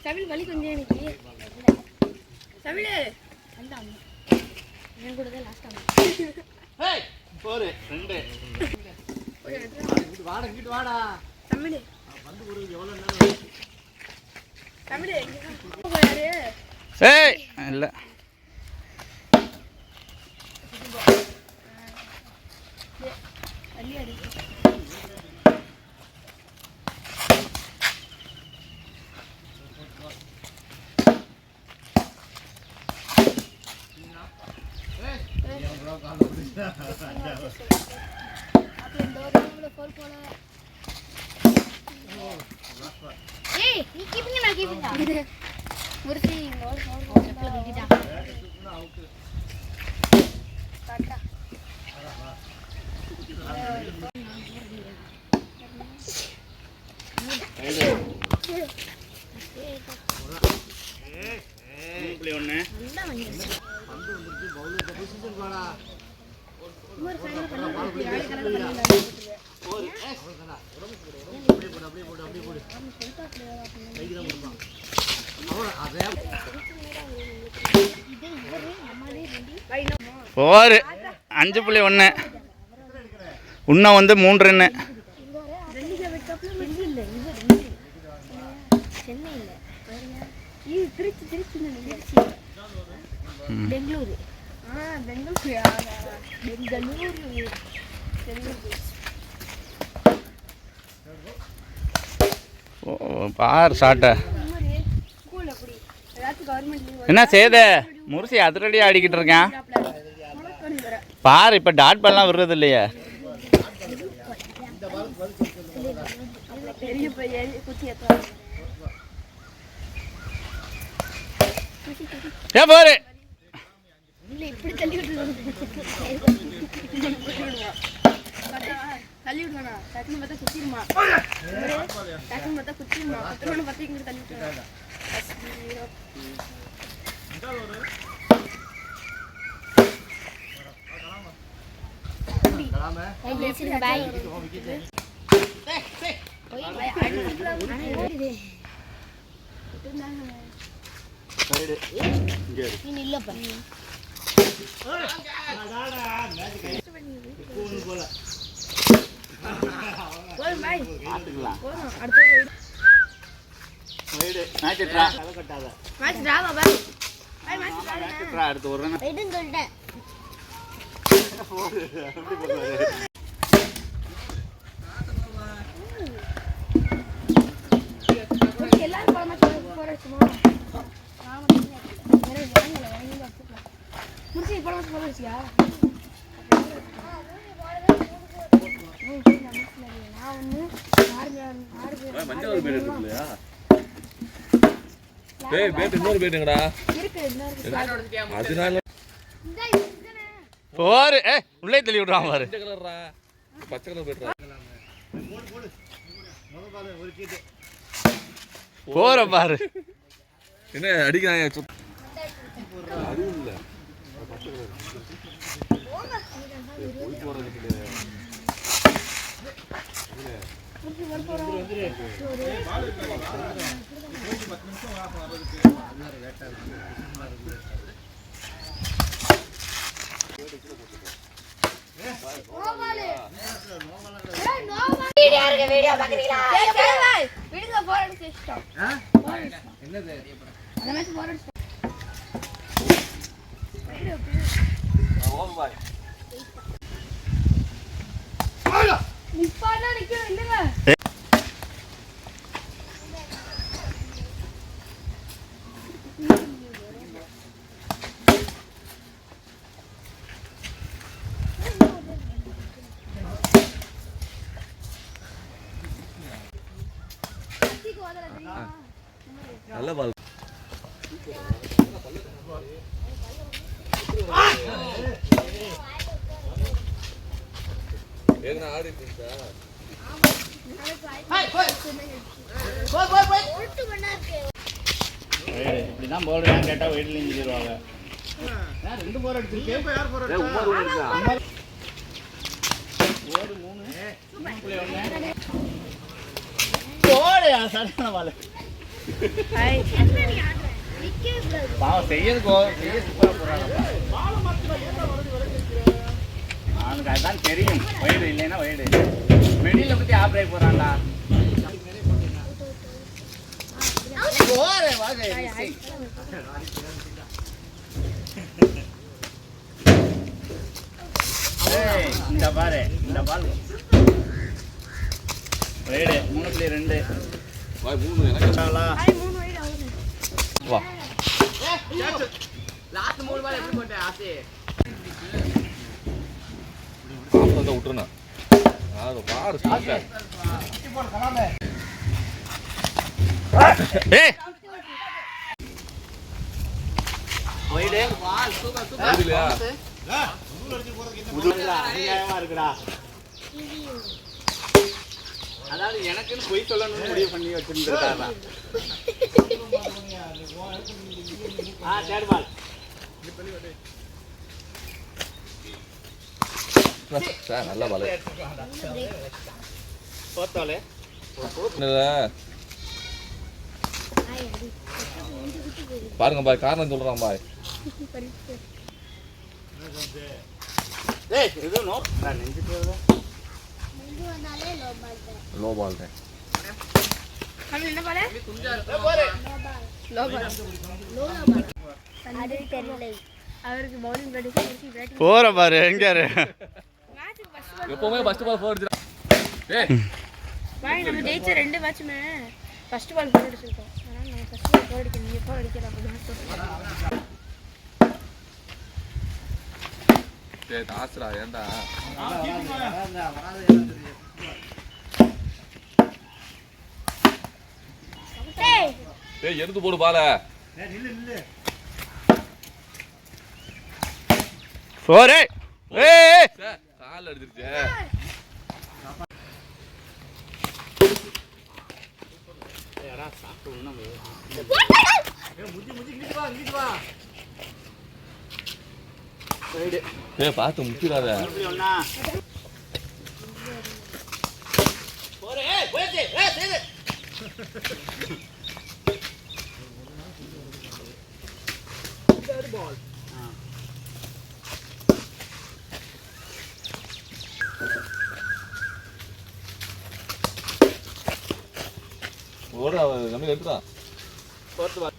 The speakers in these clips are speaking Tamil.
தமிழ் வலி கொஞ்சம் எனக்கு தமிழ் என் கூட தான் லாஸ்ட் டைம் போரு ரெண்டு வாடா இங்கிட்டு வாடா தமிழ் வந்து ஒரு எவ்வளவு நேரம் தமிழ் யாரு ஏய் இல்ல வலி அடி ஒரு 5.1 இன்னும் வந்து 3 ரன்னு பெங்களூரு பார் சாட்ட என்ன செய்த முருசி அதிரடியாக ஆடிக்கிட்டு இருக்கேன் பாரு இப்போ டாட் பால்லாம் விடுறது இல்லையே ஏ பாரு தள்ளி விடுவானா டக்குனு பார்த்தா குத்திருமா டக்குனு பார்த்தா குத்திருமா குத்திரோன்னு பார்த்து இங்கே தள்ளி விட்டுருவாங்க அடுத்து ஒரு போரு உள்ளே தள்ளி விடுறான் பாரு பச்சை கலர் போற பாரு என்ன அடிக்கிறாங்க அதுவும் இல்ல வீடியோ பாக்குறீங்களா விடுங்க போர் அடிச்சு இஷ்டம் என்னது அந்த மேட்ச் போர் அடிச்சு பாய் நிப்பானா நிக்க இல்லங்க நல்ல பால் ஏன்னா ஆடிட்டா ஹை ஹை போய் போய் போய் 1 மணி நேரம் இப்படி தான் போடுவேன் கேட்டால் வெயிட்லையும் சொல்லிடுவாங்க. 2 போர் அடிச்சிருக்கு. ஒரு 3 போடு சரியான பால். பாவம் செய்யறதுக்கோ செய்ய சூப்பராக போடுறாங்க. அவனுக்கு அதுதான் தெரியும். வயிறு இல்லைன்னா வயிறு வெளியில் பற்றி ஆப்ரேட் போகிறான்டா. இந்த பாரு இந்த பால் வயிறு 3.2 வா. லாஸ்ட் 3 பால் எப்படி போட்டேன் ஆசை விட்டுருண்ணா பாரு சாப்பிட்டேன். ஏய் வயிறு பால் சூப்பர் சூப்பர் இல்லையா அநியாயமா இருக்குடா. அதாவது எனக்குன்னு பொய் சொல்லணும்னு முடிவு பண்ணி வச்சிருந்துருக்காரா. தேர்ட் பால் சார் நல்ல பால் போத்தாலே பாருங்க பாய் காரணம் சொல்றான் பாய். ஏய் இது நோ நான் நெஞ்சிட்டு வரல. லோ பால் தான். அது என்ன பாரு அவருக்கு பவுலிங் பேட்டிங் போற பாரு எங்க எப்பவுமே ஃபர்ஸ்ட் பால் போர் அடிச்சா. ஏய் பாய் நம்ம ஜெயிச்ச 2 மேட்ச்மே ஃபர்ஸ்ட் பால் போர் அடிச்சிருக்கோம். அதனால நம்ம ஃபர்ஸ்ட் பால் போர் அடிக்க நீங்க போர் அடிக்கல அப்படி டேய் தாஸ்ரா ஏண்டா டேய் எடுத்து போடு பால. போரே ஏய் கால் அடிச்சிருச்சு. யாரா சாப்பிட்டு உண்ணாம ஏய் பார்த்து முட்டிடாத. ஒண்ணா போரே ஏய் போயிடு ஏய் சேது பால். ஓட நம்ம எடுத்துடா. ஃபோர்த் பால்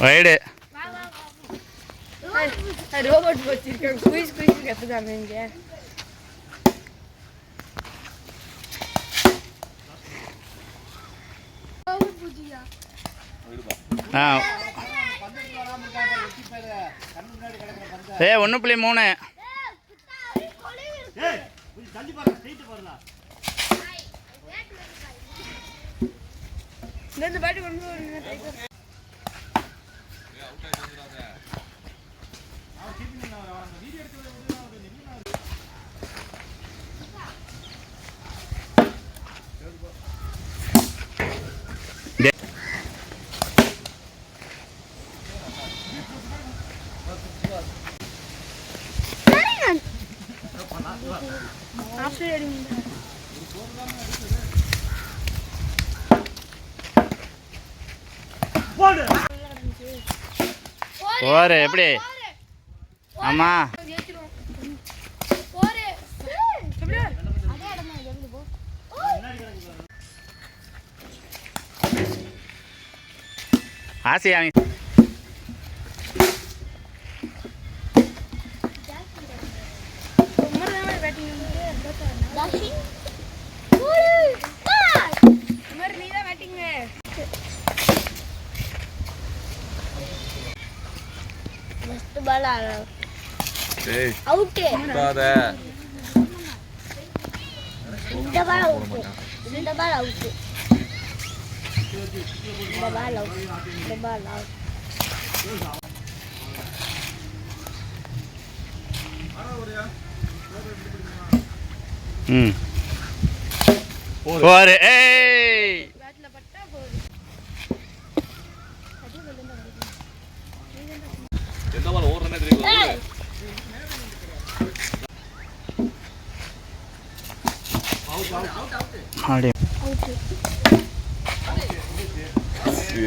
வைடு ரோபோட் வச்சிருக்கேன் குயிஸ் கத்துதாங்க இங்க. ஏய் 1.3 இந்த பேட் கொண்டு வரீங்க டைகர். ஆஃப்டர் எடிங் போரு எப்படி ஆமா ஆசையா ஏய் அவுட் விடாத. இந்த பால் அவுட் இந்த பால் அவுட் இந்த பால் அவுட் இந்த பால் அவுட். ம் 4 ஏய் பேட்ல பட்டா போகுது. அடி விழுந்தா வருது. என்ன மாதிரி ஓடுறேன்னே தெரியல. ஆடி அவுட்.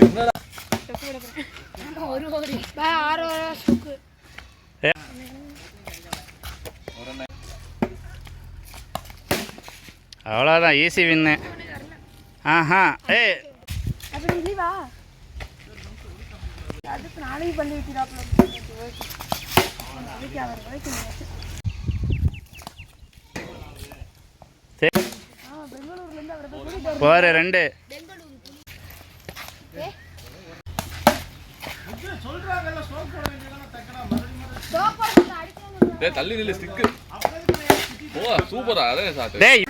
என்னடா ஸ்டோக் விட போறேன். ஒரு ஓவர். பா 6 ஓவர் ஸ்டோக். அவ்வளோதான் ஈஸி வின்னு. ஆஹா ஏய் அப்படி இல்லைவா? அதுக்கு நாளைக்கு பண்ணி வைக்கிறாப்ல. அதுக்கு அவர் வரைக்கும் சரி பெங்களூர்ல இருந்து அவரை போய் போர் 2 டேய் தள்ளி நில்லு ஸ்டிக். ஓ சூப்பரா அதே சாட். டேய்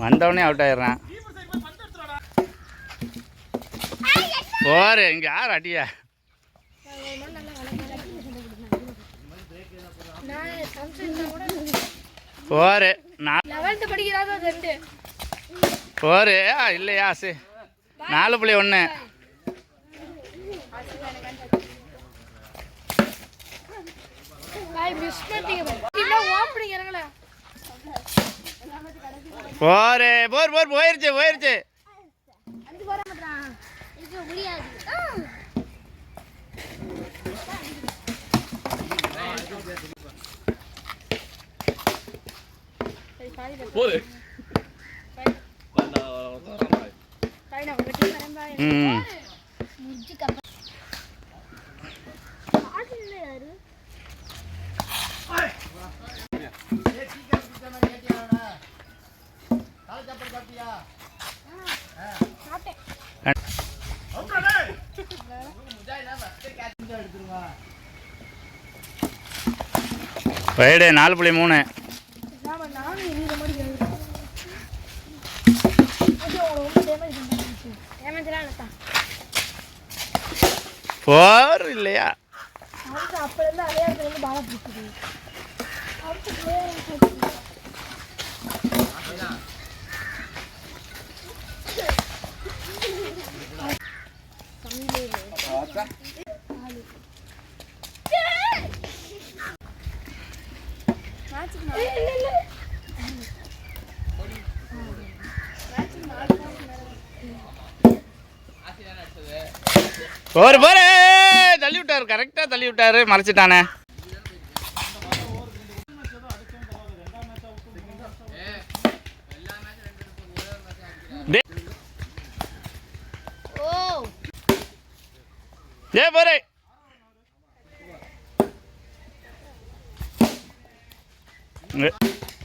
வந்தவனே அவுட் ஆயிடுறான். போர் இங்கே யார் அடியா? போர் 11th படிக்கிறாங்க 2. போர் இல்லையா? சரி 4.1. பாய் மிஸ் பண்ணிட்டீங்க பாய். இல்ல ஓப்பனிங் இறங்கல. போர் போர் போர் போயிருச்சு போயிருச்சு. அஞ்சு போற மாட்டான். இது முடியாது. போடு. பாய் நான் வெட்டி வரேன் பாய். முஞ்சி கப்ப. ஆடுல யாரு? வைடு 4.3. நாம நானும் இந்த மாதிரி கேக்குறேன். ஐயோ ரொம்ப டேமேஜ் பண்ணிடுச்சு. டேமேஜ்லாம் இல்ல. போர் இல்லையா? அவங்க அப்பல இருந்து அலையாதுல இருந்து பால பிடிக்குது. அடுத்து பிளேயர் போர் போர் தள்ளி விட்டாரு. கரெக்டாக தள்ளி விட்டாரு. மறைச்சிட்டானே. ஏ போரே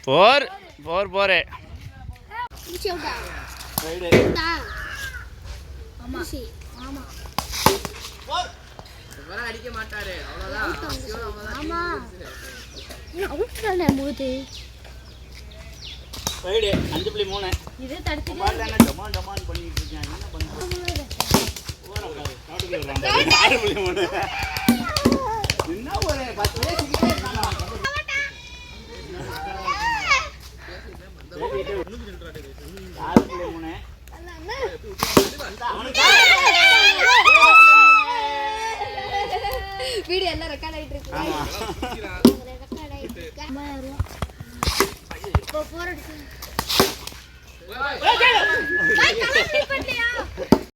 போர் போர் போரே. ஆமா ஆமா அடிக்க மாட்டாரு. அவ்வளவுதான். ஆமா அவுட் தானே மூது. வைடு 5.3. இது தடுத்து பால்ல டமான் டமான் பண்ணிட்டு இருக்கான். என்ன பண்றது? ஓரமா காட்டுக்கு வராங்க. 6.3. என்ன ஒரு 10 பேசிக்கிட்டே இருக்காங்க. 6.3. வீடியோ எல்லாம் ரெக்கார்ட் ஆயிட்டு இருக்கு. ஆமா ரெக்கார்ட் ஆயிட்டு இருக்கு. அம்மா யாரும் இப்போ போர் அடிச்சு. பாய் கலர் பண்ணலையா?